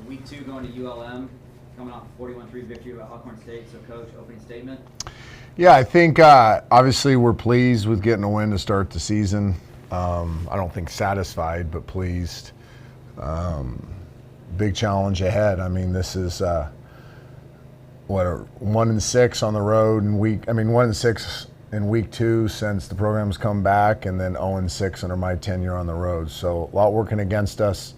Week 2 going to ULM, coming off a 41-3 victory over Alcorn State. So, Coach, opening statement. Yeah, I think obviously we're pleased with getting a win to start the season. I don't think satisfied, but pleased. Big challenge ahead. I mean, this is 1-6 on the road in 1-6 in week 2 since the program's come back, and then 0-6 under my tenure on the road. So a lot working against us.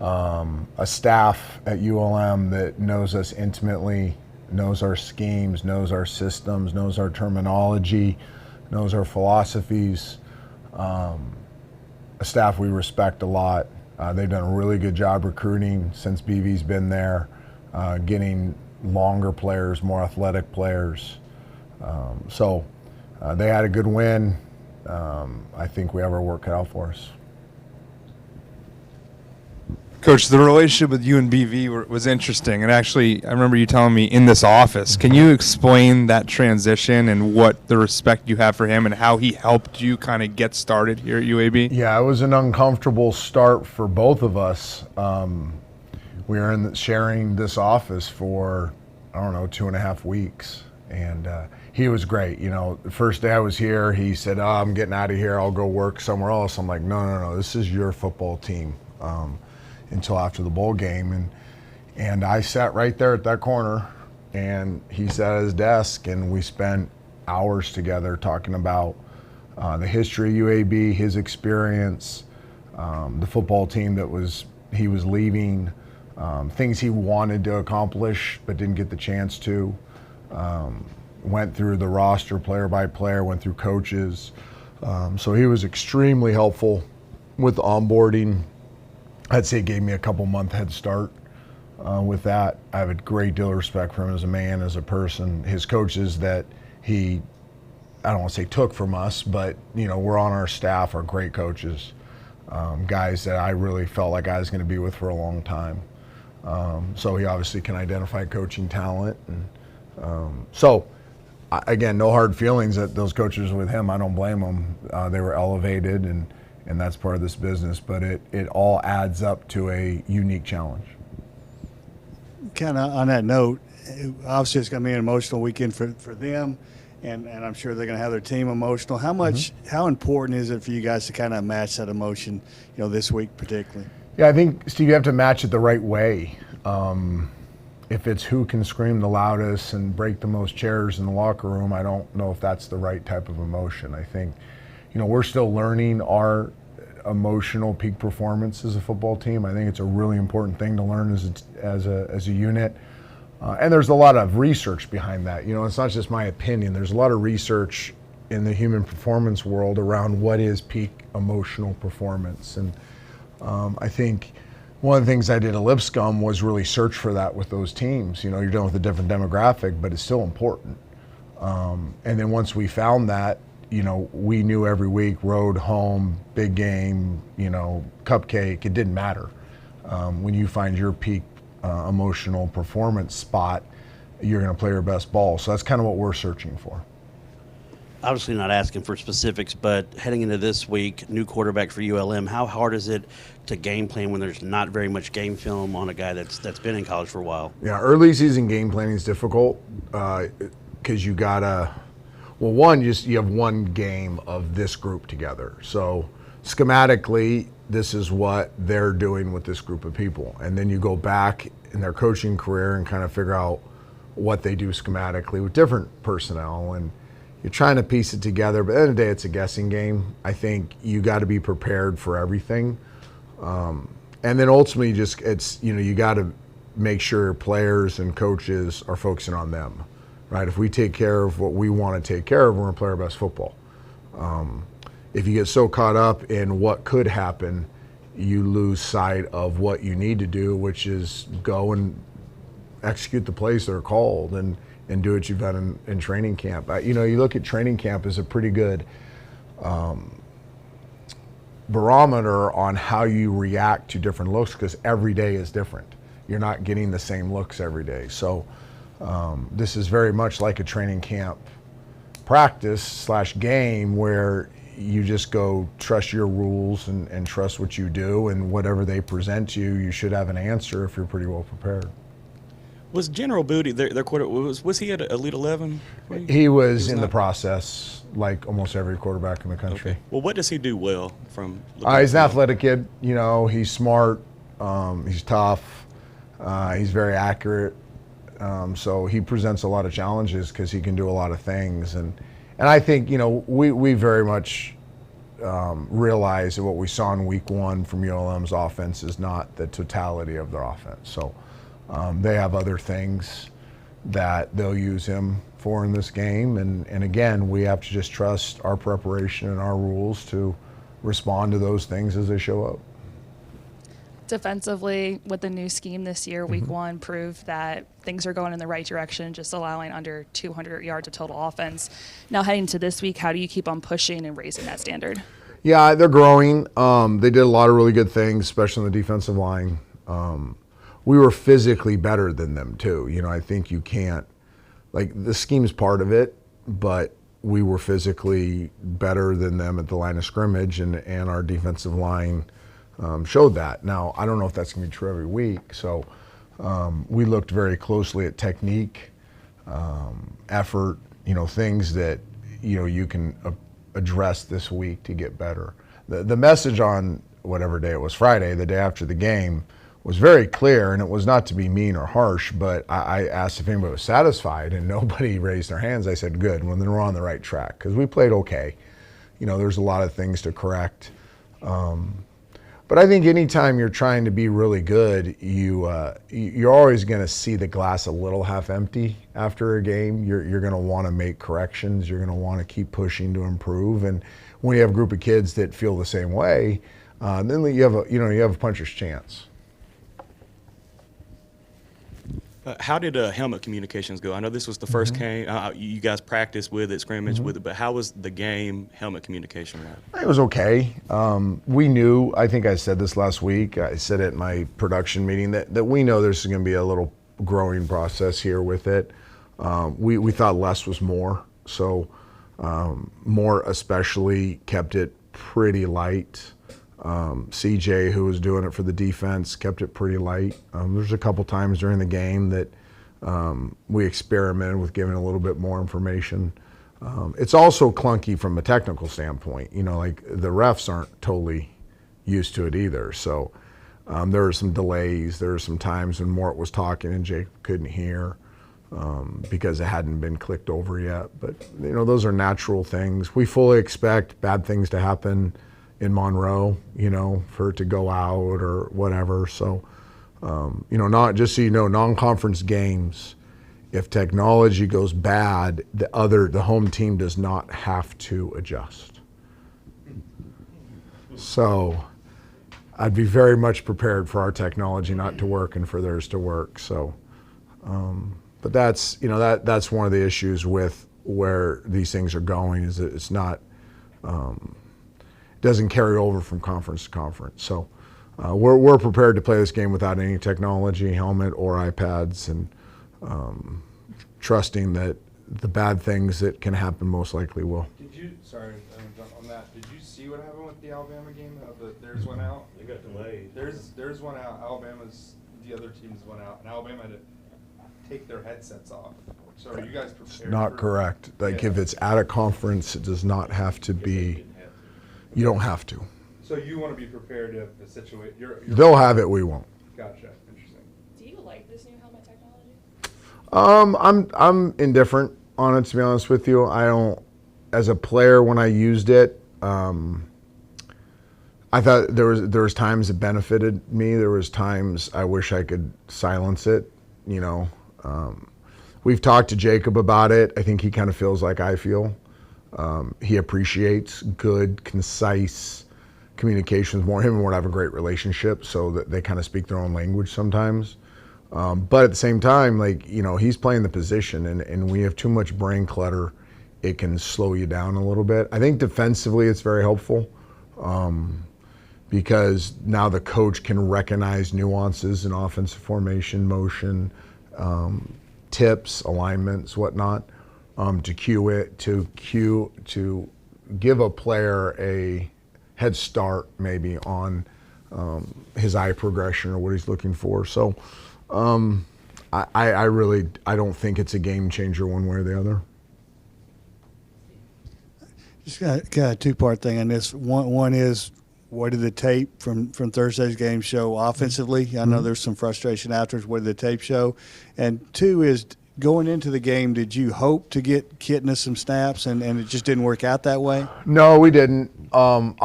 A staff at ULM that knows us intimately, knows our schemes, knows our systems, knows our terminology, knows our philosophies. A staff we respect a lot. They've done a really good job recruiting since BV's been there, getting longer players, more athletic players. So they had a good win. I think we have our work cut out for us. Coach, the relationship with you and BV was interesting, and actually, I remember you telling me in this office. Can you explain that transition and what the respect you have for him and how he helped you kind of get started here at UAB? Yeah, it was an uncomfortable start for both of us. We were sharing this office for, 2.5 weeks, and he was great. You know, the first day I was here, he said, I'm getting out of here, I'll go work somewhere else. I'm like, no, this is your football team. Until after the bowl game, and I sat right there at that corner, and he sat at his desk, and we spent hours together talking about the history of UAB, his experience, the football team he was leaving, things he wanted to accomplish but didn't get the chance to. Went through the roster player by player, went through coaches, so he was extremely helpful with onboarding. I'd say it gave me a couple-month head start with that. I have a great deal of respect for him as a man, as a person. His coaches that I don't want to say took from us, but, we're on our staff are great coaches, guys that I really felt like I was going to be with for a long time. So he obviously can identify coaching talent. And again, no hard feelings that those coaches with him. I don't blame them. They were elevated, and that's part of this business, but it all adds up to a unique challenge. Kind of on that note, obviously it's going to be an emotional weekend for them, and I'm sure they're going to have their team emotional. How important is it for you guys to kind of match that emotion, this week particularly? Yeah, I think, Steve, you have to match it the right way. If it's who can scream the loudest and break the most chairs in the locker room, I don't know if that's the right type of emotion. I think, we're still learning our emotional peak performance as a football team. I think it's a really important thing to learn as a unit. And there's a lot of research behind that. It's not just my opinion. There's a lot of research in the human performance world around what is peak emotional performance. And I think one of the things I did at Lipscomb was really search for that with those teams. You're dealing with a different demographic, but it's still important. And then once we found that, we knew every week, road, home, big game, cupcake, it didn't matter. When you find your peak emotional performance spot, you're going to play your best ball. So that's kind of what we're searching for. Obviously not asking for specifics, but heading into this week, new quarterback for ULM, how hard is it to game plan when there's not very much game film on a guy that's been in college for a while? Yeah, early season game planning is difficult because you got to – well, you have one game of this group together. So schematically, this is what they're doing with this group of people. And then you go back in their coaching career and kind of figure out what they do schematically with different personnel. And you're trying to piece it together. But at the end of the day, it's a guessing game. I think you got to be prepared for everything. And then ultimately, you got to make sure players and coaches are focusing on them. Right, if we take care of what we want to take care of, we're going to play our best football. If you get so caught up in what could happen, you lose sight of what you need to do, which is go and execute the plays that are called and do what you've done in training camp. You look at training camp as a pretty good barometer on how you react to different looks, because every day is different. You're not getting the same looks every day. So this is very much like a training camp practice / game where you just go trust your rules and trust what you do, and whatever they present to you, you should have an answer if you're pretty well prepared. Was General Booty their quarter? Was he at Elite 11? He was in the not? process, like almost every quarterback in the country. Okay. Well, what does he do well from? He's an athletic kid. You know, he's smart. He's tough. He's very accurate. So he presents a lot of challenges because he can do a lot of things. And I think, you know, we very much realize that what we saw in week one from ULM's offense is not the totality of their offense. So they have other things that they'll use him for in this game. And again, we have to just trust our preparation and our rules to respond to those things as they show up. Defensively, with the new scheme this year, week one proved that things are going in the right direction, just allowing under 200 yards of total offense. Now heading to this week, how do you keep on pushing and raising that standard? Yeah, they're growing. They did a lot of really good things, especially on the defensive line. We were physically better than them too. You know, I think you can't, like, the scheme's part of it, but we were physically better than them at the line of scrimmage, and our defensive line showed that. Now, I don't know if that's going to be true every week, so we looked very closely at technique, effort, you know, things that, you know, you can address this week to get better. The message on whatever day it was, Friday, the day after the game, was very clear, and it was not to be mean or harsh, but I asked if anybody was satisfied, and nobody raised their hands. I said, good, well, then we're on the right track, because we played okay. You know, there's a lot of things to correct. But I think anytime you're trying to be really good, you're always going to see the glass a little half empty after a game. You're going to want to make corrections. You're going to want to keep pushing to improve. And when you have a group of kids that feel the same way, then you have a puncher's chance. How did helmet communications go? I know this was the first game. You guys practiced with it, scrimmage with it, but how was the game helmet communication like? It was okay. We knew, I think I said this last week, I said it at my production meeting, that we know there's going to be a little growing process here with it. We thought less was more, so more especially kept it pretty light. CJ, who was doing it for the defense, kept it pretty light. There's a couple times during the game that we experimented with giving a little bit more information. It's also clunky from a technical standpoint. You know, like, the refs aren't totally used to it either. So there were some delays. There were some times when Mort was talking and Jake couldn't hear because it hadn't been clicked over yet. But, you know, those are natural things. We fully expect bad things to happen in Monroe, you know, for it to go out or whatever. So, you know, not just so you know, non-conference games, if technology goes bad, the home team does not have to adjust. So I'd be very much prepared for our technology not to work and for theirs to work. So, but that's, you know, that's one of the issues with where these things are going, is that it's not, doesn't carry over from conference to conference. So we're prepared to play this game without any technology, helmet or iPads, and trusting that the bad things that can happen most likely will. Did you, sorry, on that, did you see what happened with the Alabama game? There's one out. They got delayed. There's one out. The other teams went out, and Alabama had to take their headsets off. So are you guys prepared? It's not correct. Like, if it's at a conference, it does not have to be. You don't have to. So you want to be prepared if the situation. They'll have it. We won't. Gotcha. Interesting. Do you like this new helmet technology? I'm indifferent on it, to be honest with you. I don't. As a player, when I used it, I thought there was times it benefited me. There was times I wish I could silence it. You know, we've talked to Jacob about it. I think he kind of feels like I feel. He appreciates good, concise communications more. Him and Ward have a great relationship, so that they kind of speak their own language sometimes. But at the same time, like, you know, he's playing the position, and when you have too much brain clutter, it can slow you down a little bit. I think defensively it's very helpful, because now the coach can recognize nuances in offensive formation, motion, tips, alignments, whatnot. To cue give a player a head start maybe on his eye progression or what he's looking for. So I really don't think it's a game changer one way or the other. Just got a two-part thing on this. One is, what did the tape from Thursday's game show offensively? I know there's some frustration afterwards. What did the tape show? And two is, going into the game, did you hope to get Kitna some snaps and it just didn't work out that way? No, we didn't. I've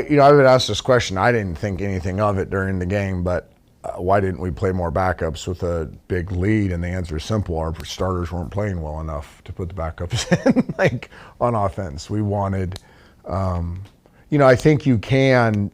been asked this question. I didn't think anything of it during the game, but why didn't we play more backups with a big lead? And the answer is simple. Our starters weren't playing well enough to put the backups in, like on offense. We wanted, I think you can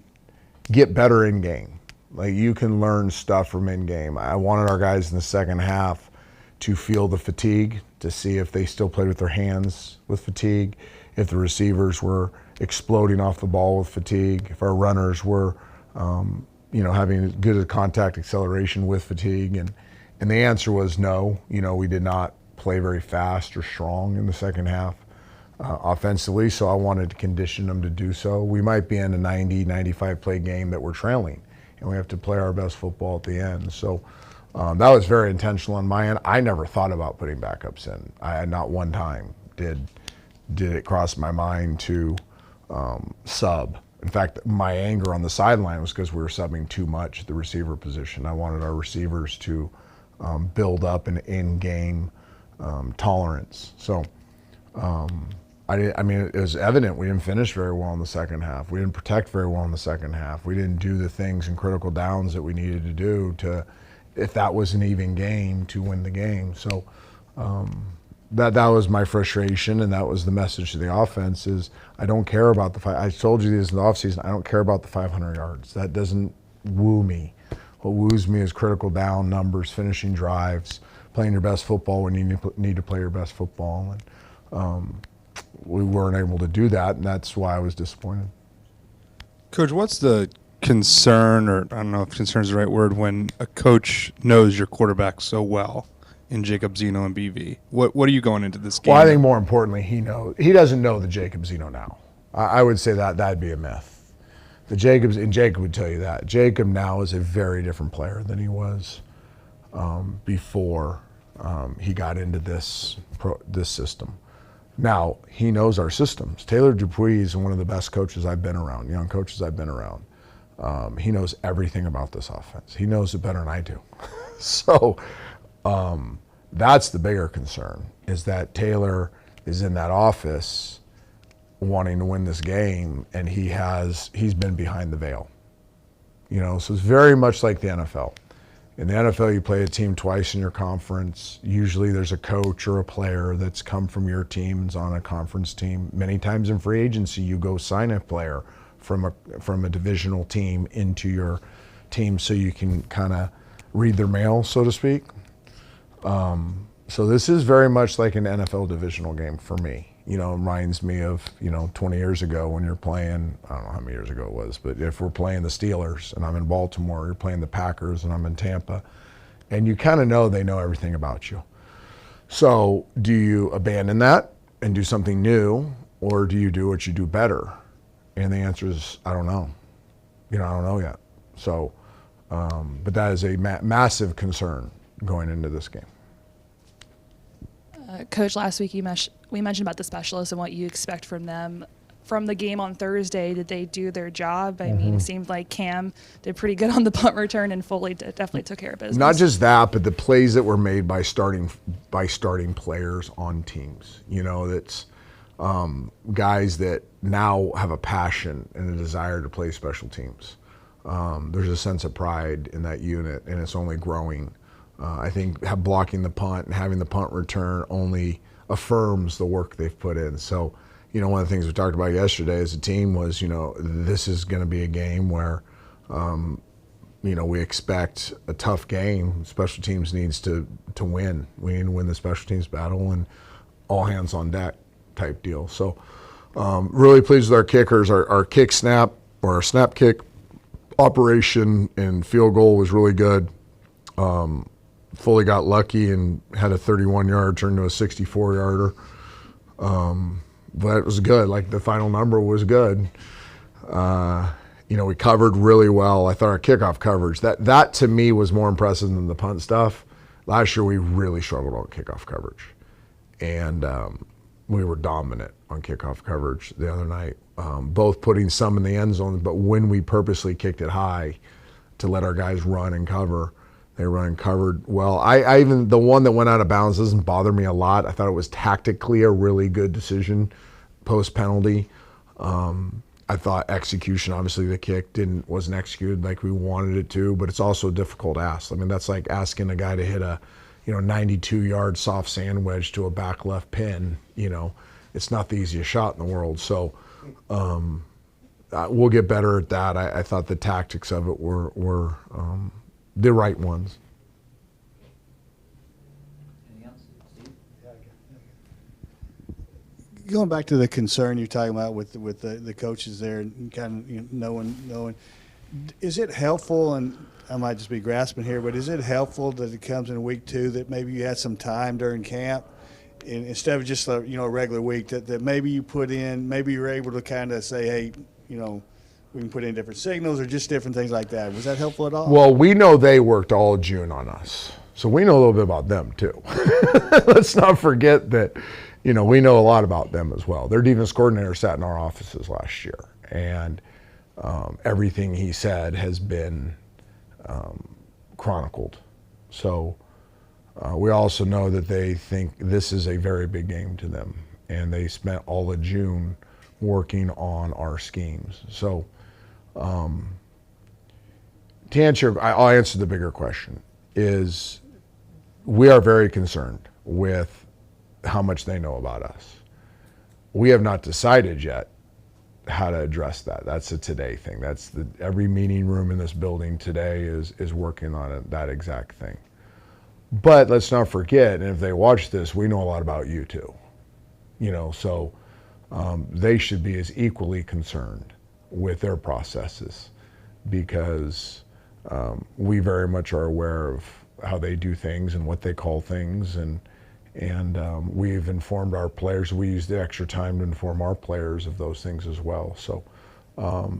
get better in game. Like, you can learn stuff from in game. I wanted our guys in the second half to feel the fatigue, to see if they still played with their hands with fatigue, if the receivers were exploding off the ball with fatigue, if our runners were, having good contact acceleration with fatigue. And the answer was no. We did not play very fast or strong in the second half offensively, so I wanted to condition them to do so. We might be in a 90, 95 play game that we're trailing, and we have to play our best football at the end. So that was very intentional on my end. I never thought about putting backups in. I had not one time did it cross my mind to sub. In fact, my anger on the sideline was because we were subbing too much at the receiver position. I wanted our receivers to build up an in-game tolerance. So it was evident we didn't finish very well in the second half. We didn't protect very well in the second half. We didn't do the things in critical downs that we needed to do to, if that was an even game, to win the game. So that was my frustration, and that was the message to the offense is, I don't care about I told you this in the offseason, I don't care about the 500 yards. That doesn't woo me. What woos me is critical down numbers, finishing drives, playing your best football when you need to play your best football. And we weren't able to do that, and that's why I was disappointed. Coach, what's the concern, or I don't know if concern is the right word, when a coach knows your quarterback so well in Jacob Zeno and BV? What are you going into this game? Well, I think more importantly, he doesn't know the Jacob Zeno now. I would say that'd be a myth. Jacob would tell you that. Jacob now is a very different player than he was before he got into this system. Now, he knows our systems. Taylor Dupuis is one of the best coaches I've been around, young coaches I've been around. He knows everything about this offense. He knows it better than I do. So that's the bigger concern, is that Taylor is in that office wanting to win this game, and he's been behind the veil. So it's very much like the NFL. In the NFL, you play a team twice in your conference. Usually there's a coach or a player that's come from your teams on a conference team. Many times in free agency, you go sign a player from a divisional team into your team so you can kind of read their mail, so to speak. So this is very much like an NFL divisional game for me. It reminds me of, 20 years ago when you're playing, I don't know how many years ago it was, but if we're playing the Steelers and I'm in Baltimore, you're playing the Packers and I'm in Tampa, and you kind of know they know everything about you. So do you abandon that and do something new, or do you do what you do better? And the answer is, I don't know. I don't know yet. So, but that is a massive concern going into this game. Coach, last week we mentioned about the specialists and what you expect from them. From the game on Thursday, did they do their job? I mean, it seemed like Cam did pretty good on the punt return, and Foley definitely took care of business. Not just that, but the plays that were made by starting players on teams. That's guys that now have a passion and a desire to play special teams. There's a sense of pride in that unit, and it's only growing. I think blocking the punt and having the punt return only affirms the work they've put in. So, one of the things we talked about yesterday as a team was, this is going to be a game where, we expect a tough game. Special teams needs to win. We need to win the special teams battle, and all hands on deck type deal. So, really pleased with our kickers. Our kick snap, or our snap kick operation and field goal was really good. Fully got lucky and had a 31-yard turn to a 64-yarder. but it was good. Like the final number was good. We covered really well. I thought our kickoff coverage, that to me was more impressive than the punt stuff. Last year we really struggled on kickoff coverage, and we were dominant on kickoff coverage the other night, both putting some in the end zone, but when we purposely kicked it high to let our guys run and cover, they run and covered well. I even, the one that went out of bounds doesn't bother me a lot. I thought it was tactically a really good decision post penalty. I thought execution, obviously the kick wasn't executed like we wanted it to, but it's also a difficult ask. I mean, that's like asking a guy to hit a 92-yard soft sand wedge to a back left pin. It's not the easiest shot in the world. So we'll get better at that. I thought the tactics of it were the right ones. Anything else, Steve? Going back to the concern you're talking about with the coaches there and kind of knowing, is it helpful, and I might just be grasping here, but is it helpful that it comes in week 2 that maybe you had some time during camp and instead of just a regular week that maybe you put in, maybe you're able to kind of say, hey, we can put in different signals or just different things like that. Was that helpful at all? Well, we know they worked all June on us, so we know a little bit about them too. Let's not forget that, we know a lot about them as well. Their defense coordinator sat in our offices last year, and everything he said has been chronicled. So we also know that they think this is a very big game to them, and they spent all of June working on our schemes. So to answer, I'll answer the bigger question, is we are very concerned with how much they know about us. We have not decided yet how to address that. That's a today thing. That's every meeting room in this building today is working on that exact thing. But let's not forget, and if they watch this, we know a lot about you too. So they should be as equally concerned with their processes, because we very much are aware of how they do things and what they call things, and we've informed our players. We use the extra time to inform our players of those things as well. So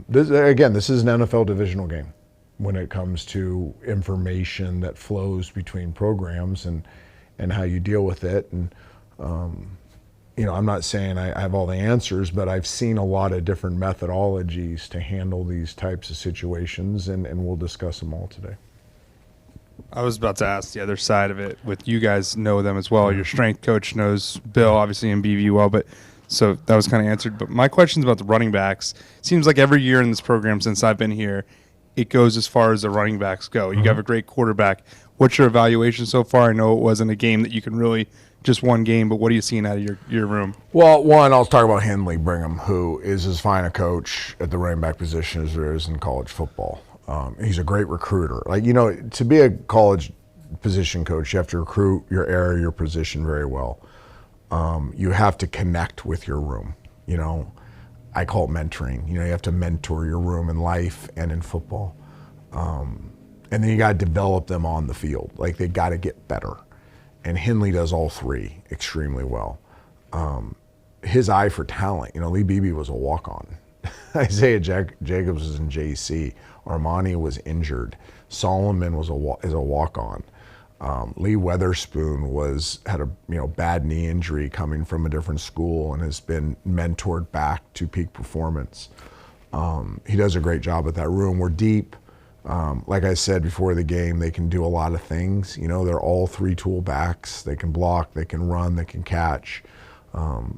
this is an NFL divisional game when it comes to information that flows between programs and how you deal with it. And I'm not saying I have all the answers, but I've seen a lot of different methodologies to handle these types of situations, and we'll discuss them all today. I was about to ask the other side of it. With you guys know them as well. Your strength coach knows Bill, obviously, in BV well, but so that was kind of answered. But my question's about the running backs. It seems like every year in this program since I've been here, it goes as far as the running backs go. You have a great quarterback. What's your evaluation so far? I know it wasn't a game that you can really just one game, but what are you seeing out of your room? Well, one, I'll talk about Henley Brigham, who is as fine a coach at the running back position as there is in college football. He's a great recruiter. To be a college position coach, you have to recruit your area, your position very well. You have to connect with your room. I call it mentoring. You have to mentor your room in life and in football. And then you got to develop them on the field. Like, they got to get better. And Henley does all three extremely well. His eye for talent, Lee Beebe was a walk-on. Isaiah Jacobs was in JC. Armani was injured. Solomon is a walk-on. Lee Weatherspoon had a bad knee injury coming from a different school and has been mentored back to peak performance. He does a great job at that room. We're deep. Like I said before the game, they can do a lot of things. They're all three-tool backs. They can block, they can run, they can catch.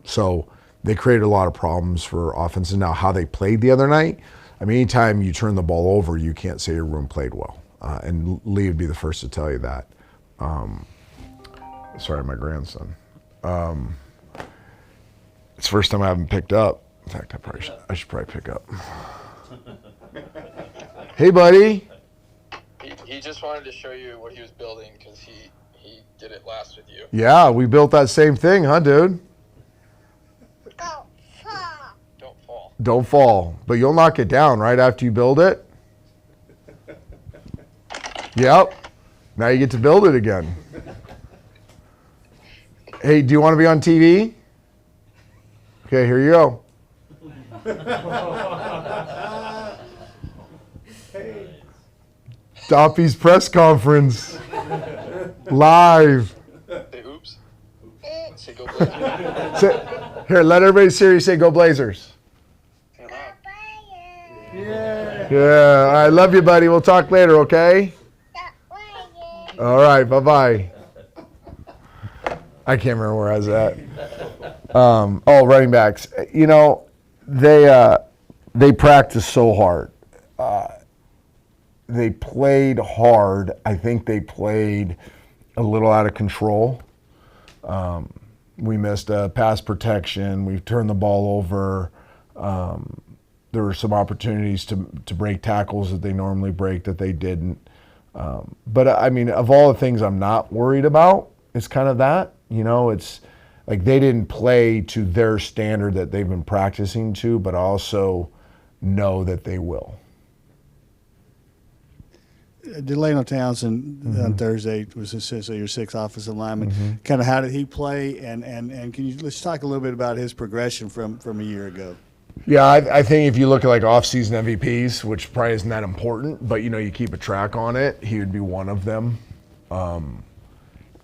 So they created a lot of problems for offense. And now how they played the other night, anytime you turn the ball over, you can't say your room played well. And Lee would be the first to tell you that. Sorry, my grandson. It's the first time I haven't picked up. In fact, I should probably pick up. Hey, buddy. He just wanted to show you what he was building because he did it last with you. Yeah, we built that same thing, huh, dude? Don't fall. Don't fall. But you'll knock it down right after you build it. Yep. Now you get to build it again. Hey, do you want to be on TV? Okay, here you go. Doppy's press conference. Live. Say oops. Say go Blazers. Here, let everybody serious say go Blazers. Say it loud. Yeah, I love you, buddy. We'll talk later, okay? All right, bye-bye. I can't remember where I was at. Running backs. You know, they practice so hard. They played hard. I think they played a little out of control. We missed a pass protection. We turned the ball over. There were some opportunities to break tackles that they normally break that they didn't. But I mean, of all the things I'm not worried about, it's kind of that. You know, it's like they didn't play to their standard that they've been practicing to, but also know that they will. Delano Townsend on Thursday was essentially your sixth offensive lineman. Kind of how did he play, and can you let's talk a little bit about his progression from a year ago? Yeah, I think if you look at like off-season MVPs, which probably isn't that important, but you know you keep a track on it, he would be one of them.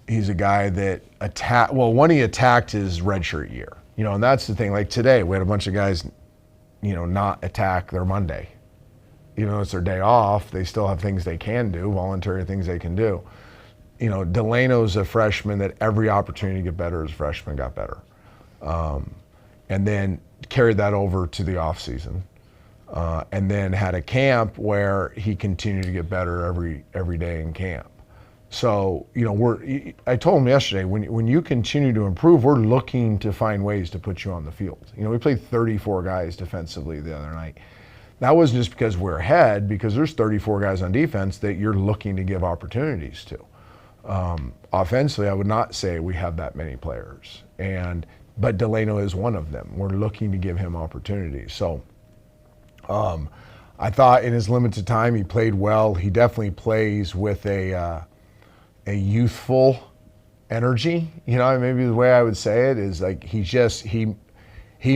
He's a guy that when he attacked his redshirt year, you know, and that's the thing. Like today, we had a bunch of guys, you know, not attack their Monday. Even though it's their day off, they still have things they can do, voluntary things they can do. You know, Delano's a freshman that every opportunity to get better as a freshman got better. And then carried that over to the off season. And then had a camp where he continued to get better every day in camp. So, you know, I told him yesterday, when you continue to improve, we're looking to find ways to put you on the field. You know, we played 34 guys defensively the other night. That wasn't just because we're ahead, because there's 34 guys on defense that you're looking to give opportunities to. Offensively, I would not say we have that many players, but Delano is one of them. We're looking to give him opportunities. So I thought in his limited time he played well. He definitely plays with a youthful energy. You know, maybe the way I would say it is like he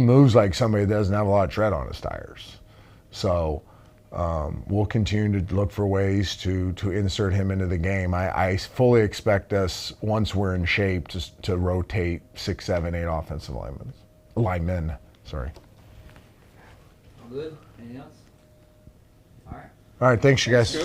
moves like somebody that doesn't have a lot of tread on his tires. So we'll continue to look for ways to insert him into the game. I fully expect us, once we're in shape, to rotate 6, 7, 8 offensive linemen. Sorry. All good? Anything else? All right. All right, thanks you guys.